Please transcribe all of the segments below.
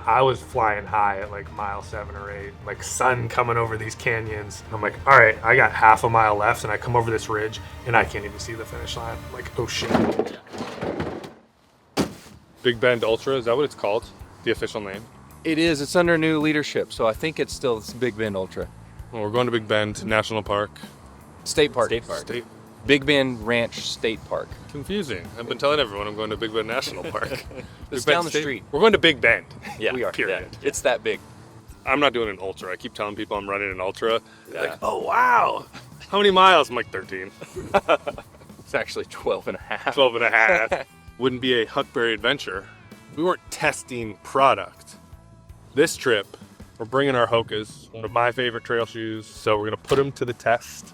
I was flying high at like mile 7 or 8, like sun coming over these canyons. I'm like, all right, I got half a mile left, and I come over this ridge and I can't even see the finish line. I'm like, oh shit. Big Bend Ultra, is that what it's called? The official name? It is. It's under new leadership, so I think it's still Big Bend Ultra. Well, we're going to Big Bend National Park. State Park. State. Big Bend Ranch State Park. Confusing. I've been telling everyone I'm going to Big Bend National Park. It's down the street. We're going to Big Bend. Yeah, we are. Period. Yeah. It's that big. I'm not doing an ultra. I keep telling people I'm running an ultra. They're Yeah. like, oh wow. How many miles? I'm like 13. It's actually 12 and a half. 12 and a half. Wouldn't be a Huckberry adventure. We weren't testing product. This trip, we're bringing our HOKAs, one of my favorite trail shoes, so we're gonna put them to the test.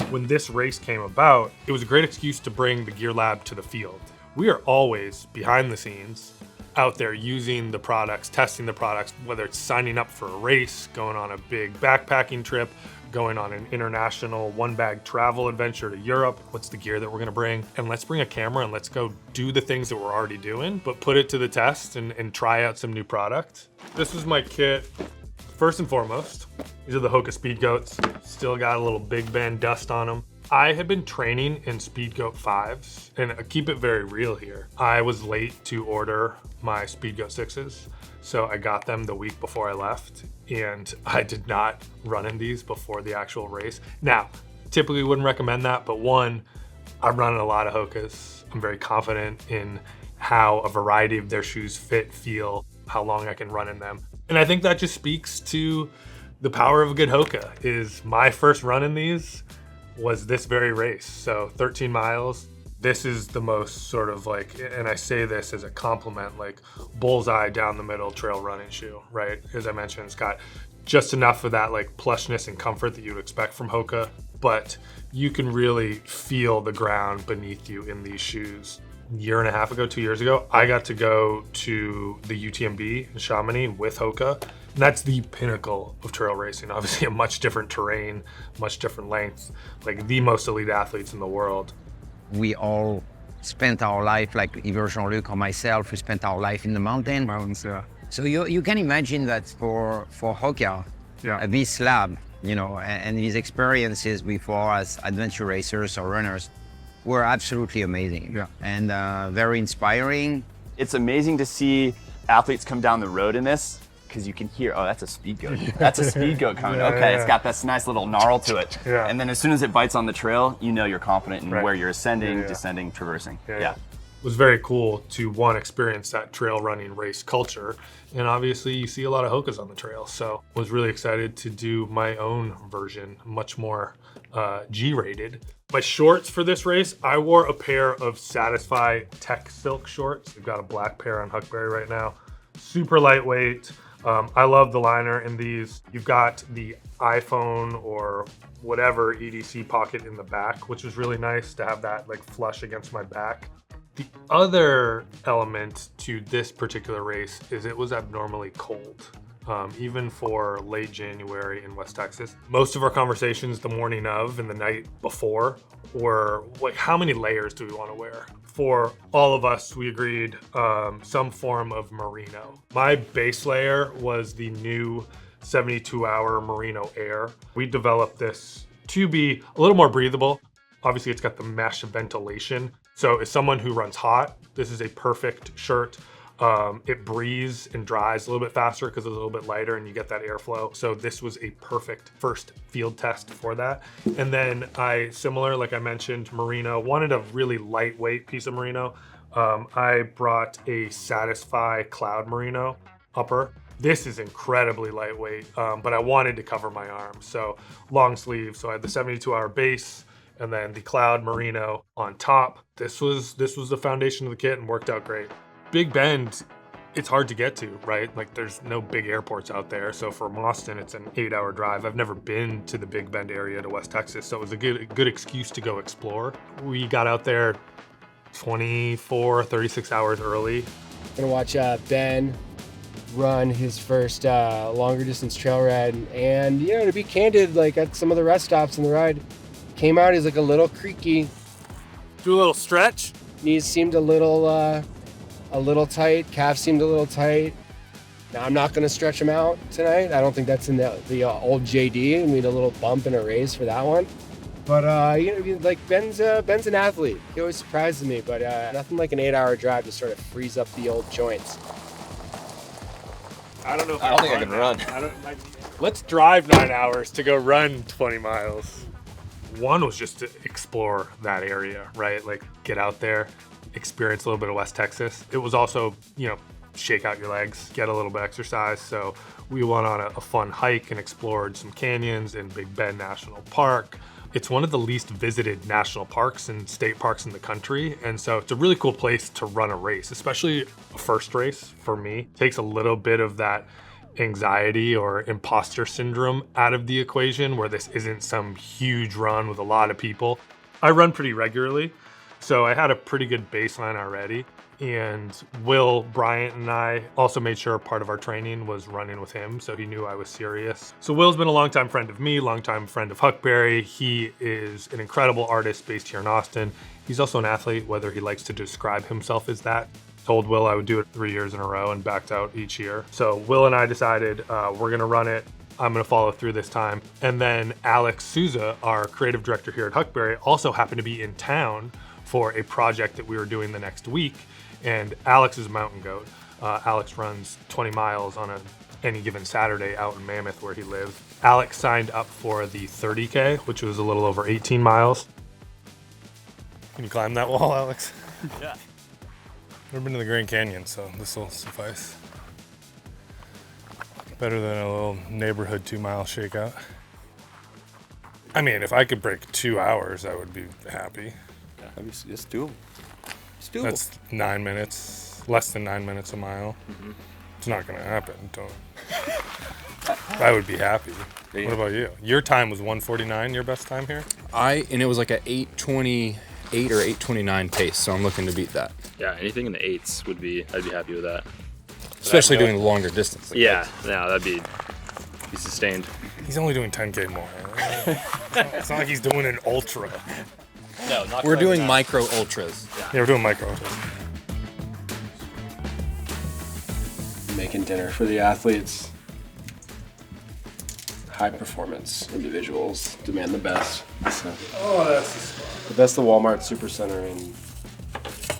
When this race came about, it was a great excuse to bring the Gear Lab to the field. We are always behind the scenes, out there using the products, testing the products, whether it's signing up for a race, going on a big backpacking trip, going on an international one-bag travel adventure to Europe. What's the gear that we're gonna bring? And let's bring a camera and let's go do the things that we're already doing, but put it to the test and try out some new product. This is my kit. First and foremost, these are the HOKA Speedgoats. Still got a little Big Bend dust on them. I had been training in Speedgoat 5s, and I keep it very real here. I was late to order my Speedgoat 6s, so I got them the week before I left, and I did not run in these before the actual race. Now, typically wouldn't recommend that, but one, I've run in a lot of HOKAs. I'm very confident in how a variety of their shoes fit, feel, how long I can run in them. And I think that just speaks to the power of a good HOKA. Is my first run in these was this very race. So 13 miles. This is the most sort of like, and I say this as a compliment, like bullseye down the middle trail running shoe, right? As I mentioned, it's got just enough of that like plushness and comfort that you'd expect from HOKA, but you can really feel the ground beneath you in these shoes. A year and a half ago, 2 years ago, I got to go to the UTMB in Chamonix with HOKA. And that's the pinnacle of trail racing. Obviously a much different terrain, much different length, like the most elite athletes in the world. We all spent our life, like either Jean-Luc or myself, we spent our life in the mountains. Yeah. So you can imagine that for HOKA, this lab, and these experiences before as adventure racers or runners were absolutely amazing. Yeah. And very inspiring. It's amazing to see athletes come down the road in this, because you can hear, oh, that's a Speedgoat. That's a Speedgoat coming. Okay, it's got this nice little gnarl to it. Yeah. And then as soon as it bites on the trail, you know you're confident in Right. where you're ascending, Yeah. descending, traversing. Yeah. It was very cool to experience that trail running race culture. And obviously you see a lot of HOKAs on the trail. So I was really excited to do my own version, much more G-rated. My shorts for this race, I wore a pair of Satisfy Tech Silk shorts. We've got a black pair on Huckberry right now. Super lightweight. I love the liner in these. You've got the iPhone or whatever EDC pocket in the back, which is really nice to have that like flush against my back. The other element to this particular race is it was abnormally cold, even for late January in West Texas. Most of our conversations the morning of and the night before were like, how many layers do we want to wear? For all of us, we agreed some form of merino. My base layer was the new 72-hour Merino Air. We developed this to be a little more breathable. Obviously, it's got the mesh ventilation. So as someone who runs hot, this is a perfect shirt. It breathes and dries a little bit faster because it's a little bit lighter and you get that airflow. So this was a perfect first field test for that. And then like I mentioned, merino, wanted a really lightweight piece of merino. I brought a Satisfy Cloud Merino upper. This is incredibly lightweight, but I wanted to cover my arms. So long sleeve. So I had the 72-hour base and then the Cloud Merino on top. This was the foundation of the kit and worked out great. Big Bend, it's hard to get to, right? Like there's no big airports out there. So from Austin, it's an 8-hour drive. I've never been to the Big Bend area to West Texas. So it was a good excuse to go explore. We got out there 24, 36 hours early. Gonna watch Ben run his first longer distance trail ride. And to be candid, like at some of the rest stops in the ride, came out, he's like a little creaky. Do a little stretch. Knees seemed a little tight, calves seemed a little tight. Now, I'm not going to stretch him out tonight. I don't think that's in the old JD. We need a little bump in a race for that one. But, you know, like Ben's an athlete. He always surprises me, but nothing like an 8-hour drive to sort of freeze up the old joints. I don't know if I don't think I can run. Let's drive 9 hours to go run 20 miles. One was just to explore that area, right? Like get out there, experience a little bit of West Texas. It was also, you know, shake out your legs, get a little bit of exercise. So we went on a fun hike and explored some canyons in Big Bend National Park. It's one of the least visited national parks and state parks in the country. And so it's a really cool place to run a race, especially a first race for me. It takes a little bit of that anxiety or imposter syndrome out of the equation where this isn't some huge run with a lot of people. I run pretty regularly, so I had a pretty good baseline already. And Will, Bryant, and I also made sure part of our training was running with him, so he knew I was serious. So Will's been a longtime friend of me, longtime friend of Huckberry. He is an incredible artist based here in Austin. He's also an athlete, whether he likes to describe himself as that. Told Will I would do it 3 years in a row and backed out each year. So Will and I decided we're gonna run it. I'm gonna follow through this time. And then Alex Souza, our creative director here at Huckberry, also happened to be in town for a project that we were doing the next week. And Alex is a mountain goat. Alex runs 20 miles on any given Saturday out in Mammoth where he lives. Alex signed up for the 30K, which was a little over 18 miles. Can you climb that wall, Alex? Yeah. Never been to the Grand Canyon, so this will suffice. Better than a little neighborhood 2-mile shakeout. I mean, if I could break 2 hours, I would be happy. I mean, it's doable. It's doable. That's 9 minutes, less than 9 minutes a mile. It's not gonna happen, I would be happy. Yeah. What about you? Your time was 1:49, your best time here? And it was like a 8:28 or 8:29 pace, so I'm looking to beat that. Yeah, anything in the 8s would be, I'd be happy with that. Especially doing the longer distance. Like Yeah, that'd be sustained. He's only doing 10K more. It's not like he's doing an ultra. No, not We're doing micro ultras. Yeah, we're doing micro. Making dinner for the athletes. High performance individuals demand the best. So, Oh, that's the spot. the best of Walmart Supercenter in,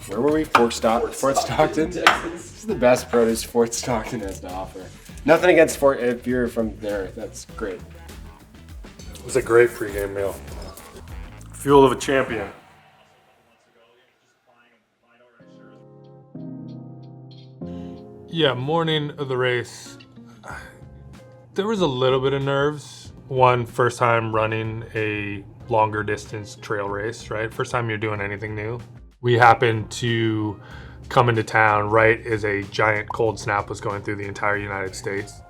where were we? Fort Stockton? This is the best produce Fort Stockton has to offer. Nothing against Fort, if you're from there, that's great. It was a great pregame meal. Fuel of a champion. Yeah, morning of the race, there was a little bit of nerves. One, first time running a longer distance trail race, right? First time you're doing anything new. We happened to come into town right as a giant cold snap was going through the entire United States.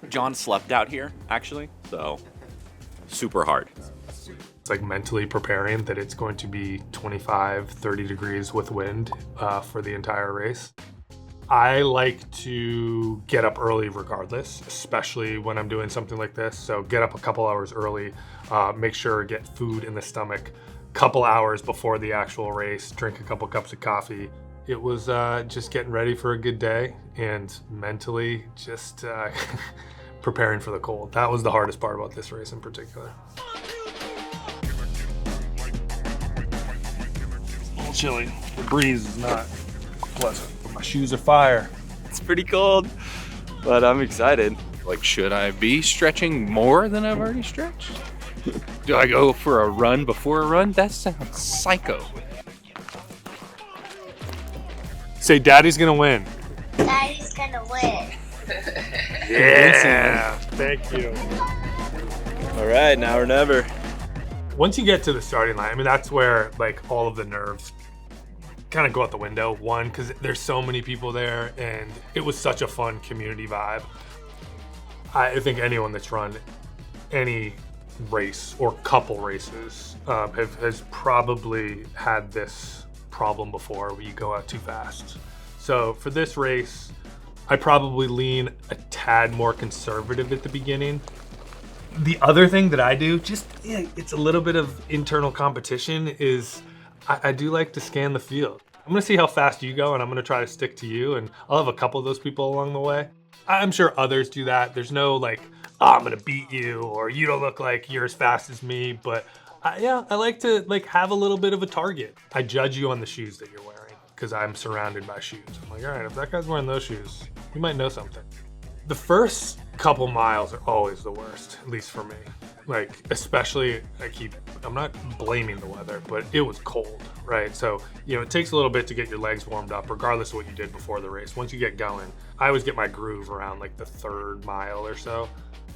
John slept out here, actually, so super hard. It's like mentally preparing that it's going to be 25, 30 degrees with wind for the entire race. I like to get up early regardless, especially when I'm doing something like this. So get up a couple hours early, make sure to get food in the stomach, couple hours before the actual race, drink a couple cups of coffee. It was just getting ready for a good day and mentally just preparing for the cold. That was the hardest part about this race in particular. A little chilly. The breeze is not pleasant. My shoes are fire. It's pretty cold, but I'm excited. Like, should I be stretching more than I've already stretched? Do I go for a run before a run? That sounds psycho. Say, Daddy's gonna win. Daddy's gonna win. Yeah, thank you. All right, now or never. Once you get to the starting line, I mean, that's where like all of the nerves kind of go out the window. One, because there's so many people there and it was such a fun community vibe. I think anyone that's run any race or couple races has probably had this problem before where you go out too fast. So for this race, I probably lean a tad more conservative at the beginning. The other thing that I do, it's a little bit of internal competition, is I do like to scan the field. I'm gonna see how fast you go, and I'm gonna try to stick to you, and I'll have a couple of those people along the way. I'm sure others do that. There's no like, oh, I'm gonna beat you, or you don't look like you're as fast as me, but yeah, I like to like have a little bit of a target. I judge you on the shoes that you're wearing because I'm surrounded by shoes. I'm like, all right, if that guy's wearing those shoes, you might know something. The first couple miles are always the worst, at least for me. Like, especially, I'm not blaming the weather, but it was cold, right? So, you know, it takes a little bit to get your legs warmed up, regardless of what you did before the race. Once you get going, I always get my groove around like the 3rd mile or so.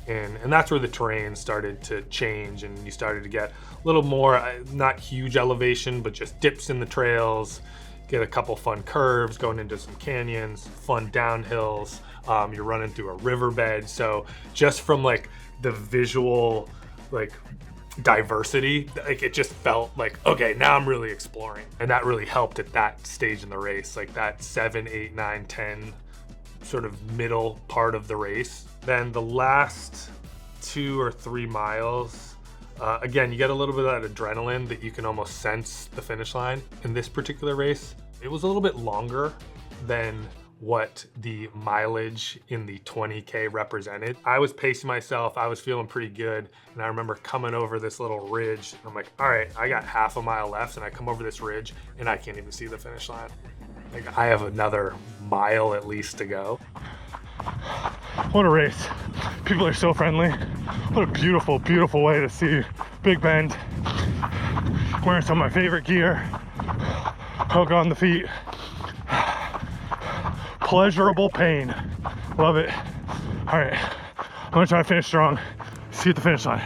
And that's where the terrain started to change, and you started to get a little more, not huge elevation, but just dips in the trails, get a couple fun curves, going into some canyons, fun downhills. You're running through a riverbed. So just from like the visual, like diversity, like it just felt like, okay, now I'm really exploring. And that really helped at that stage in the race, like that 7, 8, 9, 10 sort of middle part of the race. Then the last 2 or 3 miles, again, you get a little bit of that adrenaline that you can almost sense the finish line. In this particular race, it was a little bit longer than what the mileage in the 20K represented. I was pacing myself, I was feeling pretty good, and I remember coming over this little ridge, and I'm like, all right, I got half a mile left, and I come over this ridge, and I can't even see the finish line. Like, I have another mile at least to go. What a race. People are so friendly. What a beautiful, beautiful way to see Big Bend. Wearing some of my favorite gear. HOKA on the feet. Pleasurable pain. Love it. All right, I'm gonna try to finish strong. See you at the finish line.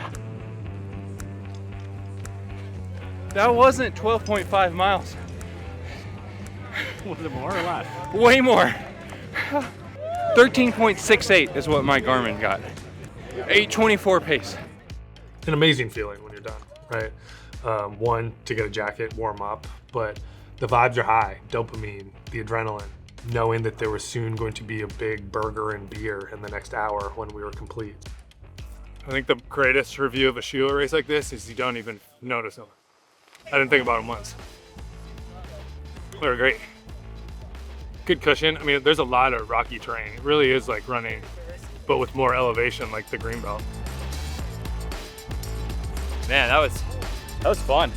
That wasn't 12.5 miles. Was it more or less? Way more. 13.68 is what my Garmin got. 8:24 pace. An amazing feeling when you're done, right? One, to get a jacket, warm up, but the vibes are high. Dopamine, the adrenaline, knowing that there was soon going to be a big burger and beer in the next hour when we were complete. I think the greatest review of a shoe race like this is you don't even notice them. I didn't think about them once. They were great. Good cushion. I mean, there's a lot of rocky terrain. It really is like running, but with more elevation, like the Greenbelt. Man, that was fun.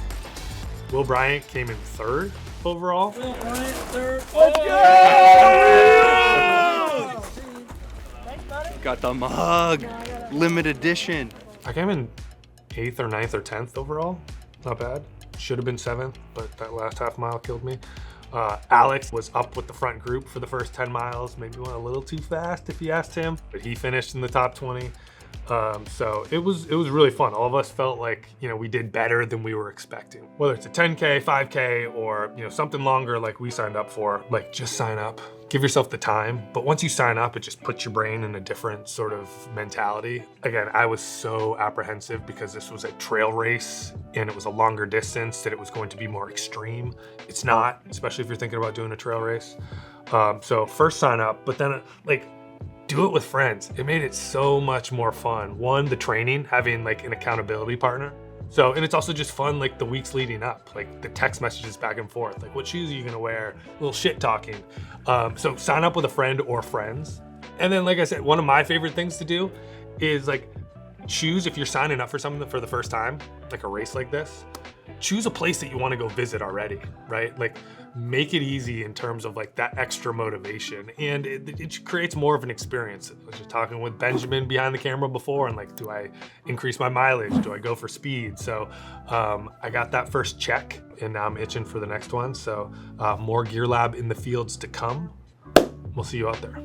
Will Bryant came in 3rd overall. Let's go! Got the mug, limited edition. I came in 8th or 9th or 10th overall. Not bad. Should have been 7th, but that last half mile killed me. Alex was up with the front group for the first 10 miles, maybe went a little too fast if you asked him, but he finished in the top 20. So it was really fun. All of us felt like, you know, we did better than we were expecting. Whether it's a 10K, 5K, or, you know, something longer like we signed up for, like just sign up. Give yourself the time. But once you sign up, it just puts your brain in a different sort of mentality. Again, I was so apprehensive because this was a trail race and it was a longer distance, that it was going to be more extreme. It's not, especially if you're thinking about doing a trail race. So first sign up, but then like, do it with friends. It made it so much more fun. One, the training, having like an accountability partner. So, and it's also just fun, like the weeks leading up, like the text messages back and forth, like what shoes are you gonna wear? A little shit talking. So sign up with a friend or friends. And then, like I said, one of my favorite things to do is like choose, if you're signing up for something for the first time, like a race like this, choose a place that you wanna go visit already, right? Like make it easy in terms of like that extra motivation, and it creates more of an experience. I was just talking with Benjamin behind the camera before, and like, do I increase my mileage? Do I go for speed? So I got that first check, and now I'm itching for the next one. So more Gear Lab in the fields to come. We'll see you out there.